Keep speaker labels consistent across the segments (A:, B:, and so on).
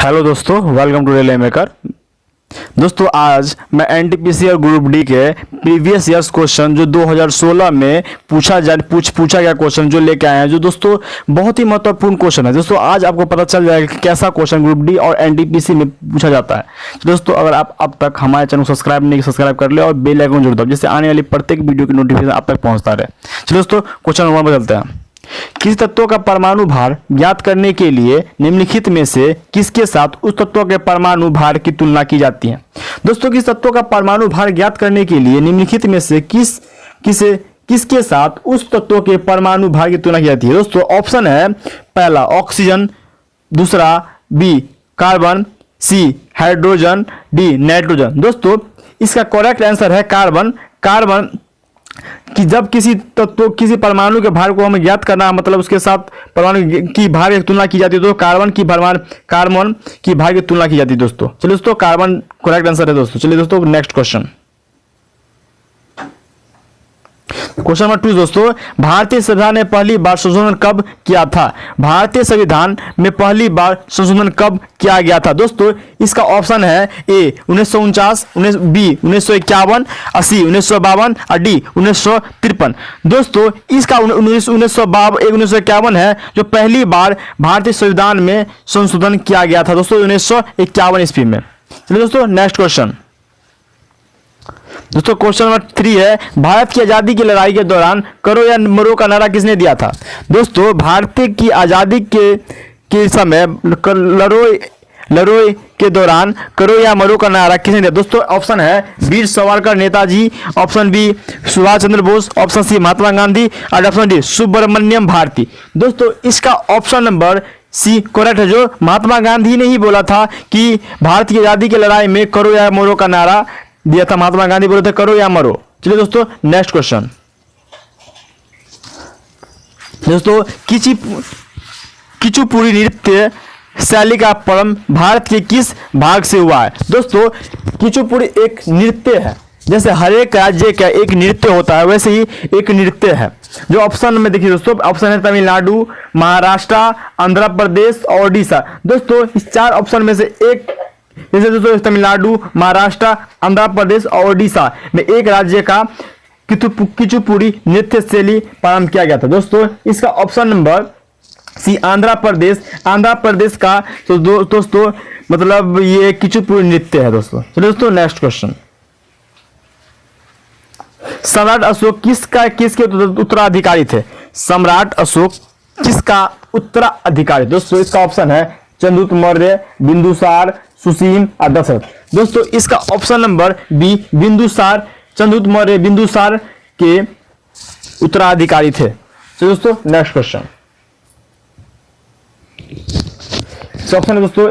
A: Hello दोस्तों, welcome to relay maker. दोस्तों आज मैं एनटीपीसी और ग्रुप डी के प्रीवियस ईयर्स क्वेश्चन जो 2016 में पूछा गया क्वेश्चन जो लेके आए हैं, जो दोस्तों बहुत ही महत्वपूर्ण क्वेश्चन है। दोस्तों आज आपको पता चल जाएगा कि कैसा क्वेश्चन ग्रुप डी और एनटीपीसी में पूछा जाता है। तो दोस्तों अगर आप अब तक हमारे चैनल को सब्सक्राइब कर ले और बेल आइकन जरूर दबाओ, जिससे आने वाली प्रत्येक वीडियो की नोटिफिकेशन आप तक पहुंचता रहे। चलिए दोस्तों क्वेश्चन नंबर बदलते हैं। किसी तत्व का परमाणु भार ज्ञात करने के लिए निम्नलिखित में से किसके साथ उस तत्व के परमाणु भार की तुलना की जाती है। दोस्तों किस तत्व का परमाणु भार ज्ञात करने के लिए निम्नलिखित में से किसके साथ उस तत्व के परमाणु भार की तुलना की जाती है। दोस्तों ऑप्शन है पहला ऑक्सीजन, दूसरा B carbon, C hydrogen, D nitrogen. दोस्तों इसका करेक्ट आंसर है कार्बन। कार्बन कि जब किसी तत्व किसी परमाणु के भार को हमें ज्ञात करना है, मतलब उसके साथ परमाणु की भार की तुलना की जाती है, तो कार्बन की भार की तुलना की जाती है। दोस्तों चलिए दोस्तों कार्बन करेक्ट आंसर है। दोस्तों चलिए दोस्तों नेक्स्ट क्वेश्चन नंबर 2। दोस्तों भारतीय संविधान में पहली बार संशोधन कब किया था। भारतीय संविधान में पहली बार संशोधन कब किया गया था। दोस्तों इसका ऑप्शन है ए 1949, बी 1951, सी 1952 और डी 1953। दोस्तों इसका 1951 है जो पहली बार भारतीय संविधान में संशोधन किया गया था। दोस्तों 1951 ईस्वी में। चलिए दोस्तों नेक्स्ट क्वेश्चन। दोस्तों क्वेश्चन नंबर 3 है, भारत की आजादी की लड़ाई के दौरान करो या मरो का नारा किसने दिया था। दोस्तों भारत की आजादी के समय लड़ाई के दौरान करो या मरो का नारा किसने दिया। दोस्तों ऑप्शन है Veer Savarkar Netaji, option B Subhash Chandra Bose, option C Mahatma Gandhi और ऑप्शन डी सुब्रमण्यम भारती। दोस्तों इसका ऑप्शन नंबर सी करेक्ट है, जो महात्मा गांधी ने ही बोला था कि भारत की आजादी की लड़ाई में करो या मरो का नारा दिया था। महात्मा गांधी बोले थे करो या मरो। चलिए दोस्तों नेक्स्ट क्वेश्चन। दोस्तों कुचिपुड़ी नृत्य शैली का प्रारंभ भारत के किस भाग से हुआ है। दोस्तों कुचिपुड़ी एक नृत्य है, जैसे हर एक राज्य का एक नृत्य होता है वैसे ही एक नृत्य है। जो ऑप्शन में देखिए दोस्तों, ऑप्शन है तमिलनाडु, महाराष्ट्र, आंध्र प्रदेश और ओडिशा। दोस्तों इस 4 ऑप्शन में से एक, जैसे दोस्तों तमिलनाडु, महाराष्ट्र, आंध्र प्रदेश और ओडिशा में एक राज्य का कुचिपुड़ी नृत्य शैली प्रारंभ किया गया था। दोस्तों इसका option number C Andhra Pradesh का तो दोस्तों मतलब ये कुचिपुड़ी नृत्य है। दोस्तों चलिए दोस्तों नेक्स्ट क्वेश्चन। सम्राट अशोक किसके उत्तराधिकारी थे। सम्राट अशोक किसका उत्तराधिकारी। दोस्तों इसका ऑप्शन है चंद्रगुप्त मौर्य, बिंदुसार, सुसीम और दशरथ। दोस्तों इसका option number B Bindusar, Chandragupta Maurya Bindusar के उत्तराधिकारी थे। तो दोस्तों नेक्स्ट क्वेश्चन। ऑप्शन है दोस्तों,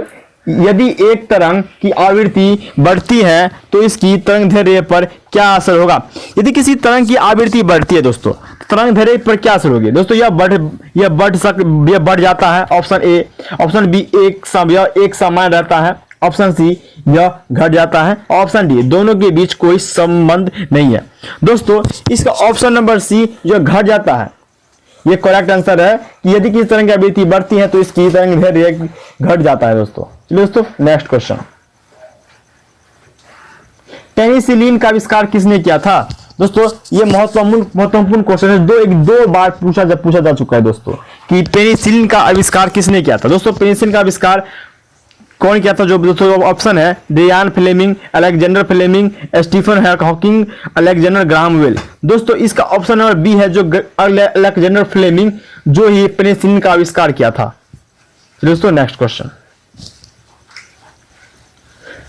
A: यदि एक तरंग की आवृत्ति बढ़ती है तो इसकी तरंग दैर्ध्य पर क्या असर होगा। यदि किसी तरंग की आवृत्ति बढ़ती है दोस्तों, तरंग दैर्ध्य पर क्या असर होगी। दोस्तों यह बढ़ जाता है। ऑप्शन ए, ऑप्शन बी एक समान रहता है, ऑप्शन सी यह घट जाता है, ऑप्शन डी दोनों के बीच कोई संबंध नहीं है। दोस्तों इसका ऑप्शन नंबर सी जो घट जाता है ये करेक्ट आंसर है कि यदि किसी तरंग की आवृत्ति बढ़ती है तो इसकी तरंग दैर्ध्य घट जाता है। दोस्तों चलिए दोस्तों नेक्स्ट क्वेश्चन। पेनिसिलिन का आविष्कार किसने किया था। दोस्तों ये महत्वपूर्ण क्वेश्चन है, दो बार पूछा जा चुका है दोस्तों कि पेनिसिलिन का आविष्कार किसने किया था। दोस्तों पेनिसिलिन का आविष्कार कौन किया था। जो दोस्तों ऑप्शन है Ryan Fleming, Alexander Fleming, Stephen Hawking, Alexander Graham Bell. दोस्तों इसका ऑप्शन नंबर बी है, जो अलेक्जेंडर फ्लेमिंग जो ही पेनिसिलिन का आविष्कार किया था। दोस्तों नेक्स्ट क्वेश्चन।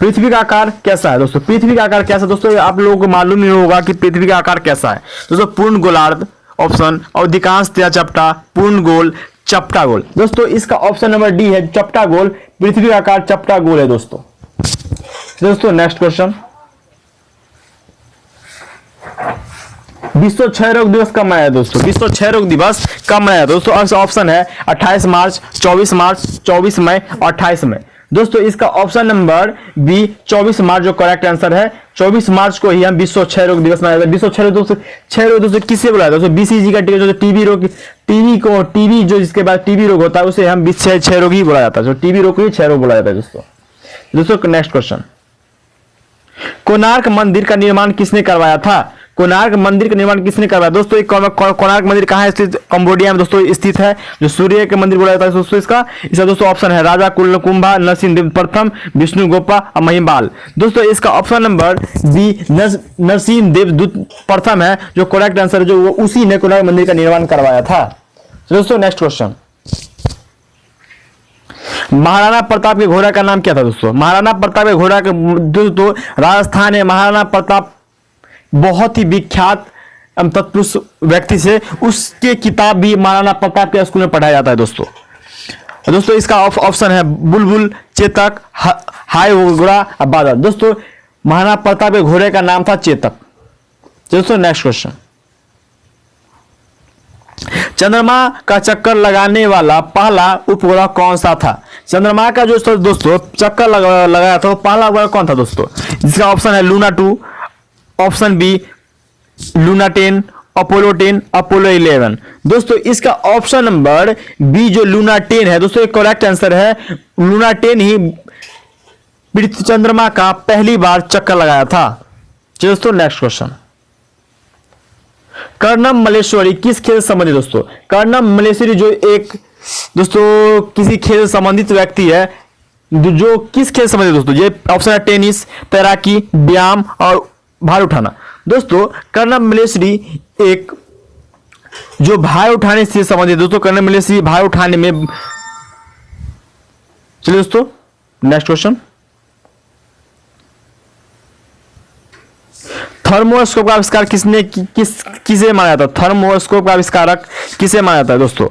A: पृथ्वी का आकार कैसा है। दोस्तों पृथ्वी का आकार कैसा है। दोस्तों आप लोगों को मालूम नहीं होगा कि पृथ्वी का आकार कैसा है। दोस्तों पूर्ण गोलार्ध ऑप्शन, अधिकांश चपटा, पूर्ण गोल, चपटा गोल। दोस्तों इसका ऑप्शन नंबर डी है चपटा गोल। पृथ्वी का आकार चपटा गोल है। दोस्तों नेक्स्ट क्वेश्चन। विश्व क्षय रोग दिवस कब मनाया। दोस्तों विश्व क्षय रोग दिवस कब मनाया। दोस्तों ऑप्शन है 28 मार्च, 24 मार्च, 24 मई और 28 मई। दोस्तों इसका ऑप्शन नंबर बी 24 मार्च जो करेक्ट आंसर है। 24 मार्च को ही हम विश्व क्षय रोग दिवस मनाया जाता है। विश्व क्षय रोग दोस्तों किसे बुलाया था? दोस्तों बीसीजी का टीका, जो टीबी रोग, टीबी जो जिसके बाद टीबी रोग होता है उसे हम क्षय रोग ही बुलाया जाता है। जो टीबी रोग को ही क्षय रोग बुलाया जाता है दोस्तों। नेक्स्ट क्वेश्चन, कोणार्क मंदिर का निर्माण किसने करवाया था? कोणार्क मंदिर का निर्माण किसने करवाया? दोस्तों कोणार्क मंदिर कहाँ स्थित? कंबोडिया में दोस्तों स्थित है, जो सूर्य के मंदिर बोला जाता है दोस्तों। इसका दोस्तों ऑप्शन है राजा कुंभा, नरसिंहदेव प्रथम, विष्णुगुप्ता और महिपाल। दोस्तों इसका ऑप्शन नंबर बी नरसिंहदेव प्रथम है जो करेक्ट आंसर है, जो वो उसी ने कोणार्क मंदिर का निर्माण करवाया था। दोस्तों नेक्स्ट क्वेश्चन, महाराणा प्रताप के घोड़ा का नाम क्या था? दोस्तों महाराणा प्रताप के घोड़ा का दोस्तों राजस्थान है। महाराणा प्रताप बहुत ही विख्यात तत्पुरुष व्यक्ति से, उसके किताब भी महाराणा प्रताप के स्कूल में पढ़ाया जाता है दोस्तों। इसका ऑप्शन है बुलबुल, चेतक, हाय घोड़ा, बादल। दोस्तों महाराणा प्रताप के घोड़े का नाम था चेतक। दोस्तों नेक्स्ट क्वेश्चन, चंद्रमा का चक्कर लगाने वाला पहला उपग्रह कौन सा था? चंद्रमा का जो दोस्तों चक्कर लगाया था वो पहला उपग्रह कौन था दोस्तों? जिसका ऑप्शन है Luna 2, option B Luna 10, Apollo 10, Apollo 11। दोस्तों इसका ऑप्शन नंबर बी जो लूना 10 है दोस्तों एक करेक्ट आंसर है। लूना 10 ही पृथ्वी चंद्रमा का पहली बार चक्कर लगाया था। दोस्तों नेक्स्ट क्वेश्चन, कर्णम मल्लेश्वरी किस खेल से संबंधित? दोस्तों कर्णम मल्लेश्वरी जो एक दोस्तों किसी खेल से संबंधित व्यक्ति है, जो किस खेल से संबंधित? दोस्तों ये ऑप्शन है टेनिस, तैराकी, व्यायाम और भार उठाना। दोस्तों कर्णम मल्लेश्वरी एक जो भार उठाने से संबंधित दोस्तों, कर्णम मल्लेश्वरी भार उठाने में। चलिए दोस्तों नेक्स्ट क्वेश्चन, थर्मोस्कोप का आविष्कार किसे माना जाता है? थर्मोस्कोप का आविष्कारक किसे माना जाता है दोस्तों?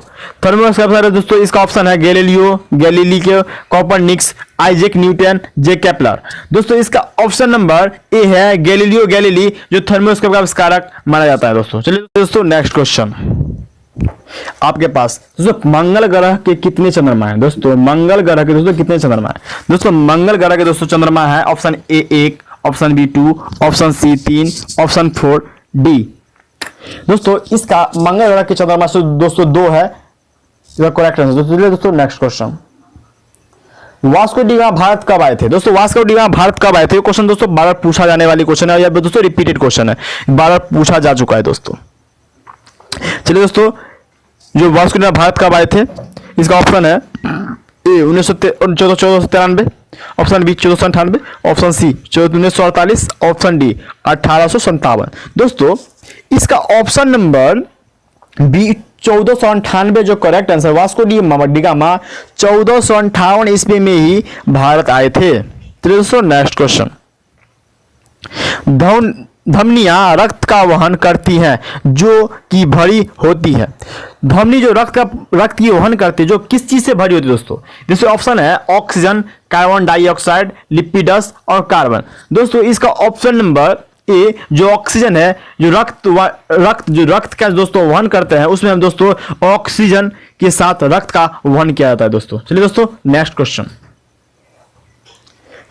A: थर्मोस्कोप दोस्तों इसका ऑप्शन है Galileo Galilei, Copernicus, Isaac Newton, J Kepler. दोस्तों इसका ऑप्शन नंबर ए है गैलीलियो गैलीली जो थर्मोस्कोप का आविष्कारक माना जाता है दोस्तों। चलिए दोस्तों नेक्स्ट क्वेश्चन आपके पास, दोस्तों मंगल ग्रह के कितने चंद्रमा हैं? दोस्तों मंगल ग्रह के दोस्तों कितने चंद्रमा हैं? दोस्तों मंगल ग्रह के दोस्तों चंद्रमा है option A 1, option B 2, option C 3, option 4 D. दोस्तों इसका मंगल ग्रह के चंद्रमा से दोस्तों 2 है, इसका करेक्ट आंसर। दोस्तों next question, Vasco da gamma Bharat कब आए थे? दोस्तों वास्को डी गामा भारत कब आए थे? क्वेश्चन दोस्तों बार बार पूछा जाने वाली क्वेश्चन है, या दोस्तों रिपीटेड क्वेश्चन है, बार बार पूछा जा चुका है दोस्तों। चलिए दोस्तों जो वास्को डी गामा भारत कब आए थे, इसका ऑप्शन है A 1493, option B 1498, option C 1948, option D 1857। दोस्तों इसका ऑप्शन नंबर बी 1498 जो correct answer, Vasco da Gama 1458 ईस्वी में ही भारत आए थे। तो दोस्तों नेक्स्ट क्वेश्चन, धमनियां रक्त का वहन करती हैं जो कि भरी होती है। धमनी जो रक्त की वहन करती है जो किस चीज से भरी होती है दोस्तों? जैसे ऑप्शन है ऑक्सीजन, कार्बन डाइऑक्साइड, लिपिडस और कार्बन। दोस्तों इसका ऑप्शन नंबर ए जो ऑक्सीजन है, जो रक्त का दोस्तों वहन करते हैं उसमें हम दोस्तों ऑक्सीजन के साथ रक्त का वहन किया जाता है दोस्तों। चलिए दोस्तों नेक्स्ट क्वेश्चन,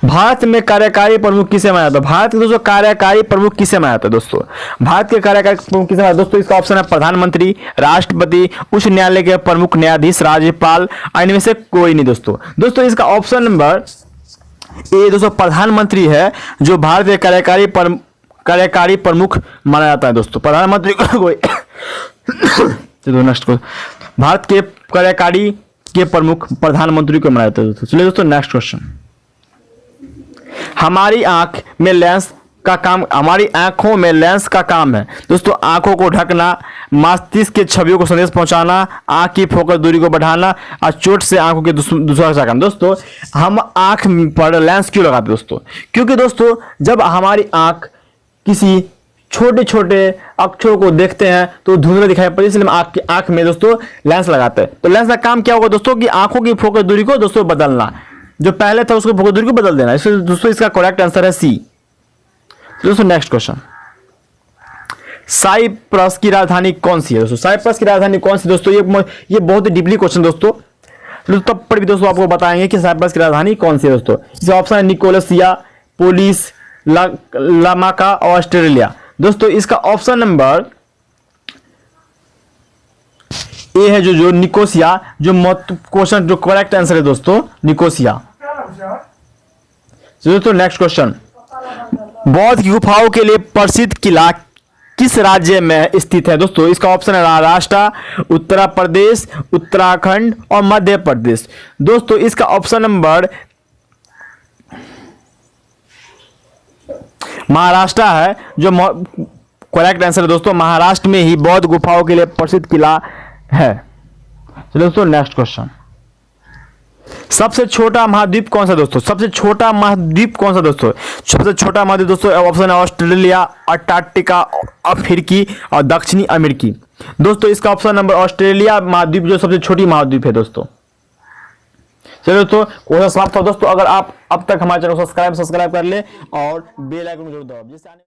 A: भारत में कार्यकारी प्रमुख किसे माना जाता है? भारत के दोस्तों कार्यकारी प्रमुख किसे माना जाता है दोस्तों? भारत के कार्यकारी प्रमुख किसे माना जाता है दोस्तों? इसका ऑप्शन है प्रधानमंत्री, राष्ट्रपति, उच्च न्यायालय के प्रमुख न्यायाधीश, राज्यपाल, इनमें से कोई नहीं दोस्तों। दोस्तों इसका ऑप्शन नंबर ए दोस्तों प्रधानमंत्री है जो भारत के कार्यकारी प्रमुख माना जाता है दोस्तों। प्रधानमंत्री कोई नेक्स्ट भारत के कार्यकारी के प्रमुख प्रधानमंत्री को माना जाता है दोस्तों। चलिए दोस्तों नेक्स्ट क्वेश्चन, हमारी आंखों में लेंस का काम है दोस्तों आंखों को ढकना, मस्तिष्क के छवियों को संदेश पहुंचाना, आंख की फोकस दूरी को बढ़ाना और चोट से आंखों के दूसरा काम। दोस्तों हम आंख पर लेंस क्यों लगाते हैं दोस्तों? क्योंकि दोस्तों जब हमारी आंख किसी छोटे छोटे अक्षरों को देखते हैं तो धुंधला दिखाई पड़ती है, इसलिए हम आंख में दोस्तों लेंस लगाते हैं। तो लेंस का काम क्या होगा दोस्तों कि आंखों की फोकस दूरी को दोस्तों बदलना, जो पहले था उसको फोकस दूरी को बदल देना। इसलिए दोस्तों इसका करेक्ट आंसर है सी। दोस्तों नेक्स्ट क्वेश्चन, साइप्रस की राजधानी कौन सी है दोस्तों? साइप्रस की राजधानी कौन सी दोस्तों? ये बहुत ही डीपली क्वेश्चन दोस्तों। तब पर भी दोस्तों आपको बताएंगे कि साइप्रस की राजधानी कौन सी है दोस्तों। इसका ऑप्शन है निकोलसिया, पोलिस, लामाका, ऑस्ट्रेलिया। दोस्तों इसका ऑप्शन नंबर ए है जो निकोसिया, जो क्वेश्चन जो करेक्ट आंसर है दोस्तों निकोसिया। दोस्तों नेक्स्ट क्वेश्चन, बौद्ध की गुफाओं के लिए प्रसिद्ध किला किस राज्य में स्थित है? दोस्तों इसका ऑप्शन है महाराष्ट्र, उत्तर प्रदेश, उत्तराखंड और मध्य प्रदेश। दोस्तों इसका ऑप्शन नंबर महाराष्ट्र है जो करेक्ट आंसर है दोस्तों। महाराष्ट्र में ही बौद्ध गुफाओं के लिए प्रसिद्ध किला है। चलो दोस्तों नेक्स्ट क्वेश्चन, सबसे छोटा महाद्वीप कौन सा दोस्तों? सबसे छोटा महाद्वीप कौन सा दोस्तों? सबसे छोटा महाद्वीप दोस्तों ऑप्शन है ऑस्ट्रेलिया, अंटार्कटिका, अफ्रीकी और दक्षिणी अमेरिकी। दोस्तों इसका ऑप्शन नंबर ऑस्ट्रेलिया महाद्वीप जो सबसे छोटी महाद्वीप है दोस्तों। चलो दोस्तों क्वेश्चन समाप्त हो दोस्तों। अगर आप अब तक हमारे चैनल को सब्सक्राइब कर ले और बेल आइकन जरूर दबाओ जिससे